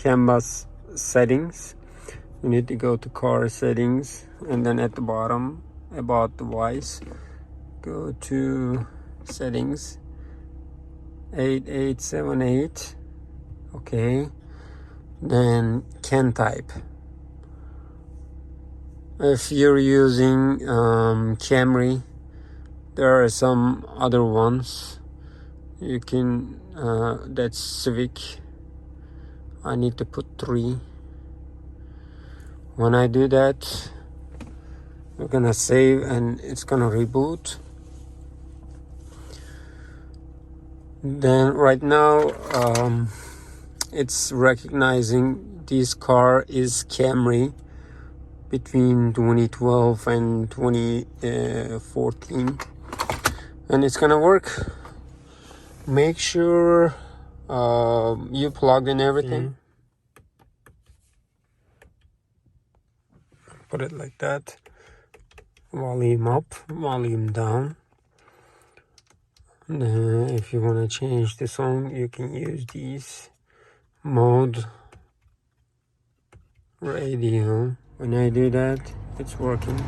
Canbus settings. You need to go to car settings, and then at the bottom about device, go to settings 8878. Okay, then CAN type. If you're using Camry, there are some other ones you can, that's Civic. I need to put 3. When I do that, we're gonna save and it's gonna reboot. Then right now it's recognizing this car is Camry between 2012 and 2014, and it's gonna work. Make sure you plugged in everything. Put it like that. Volume up, volume down. And then if you want to change the song, you can use these. Mode, radio. When I do that, it's working.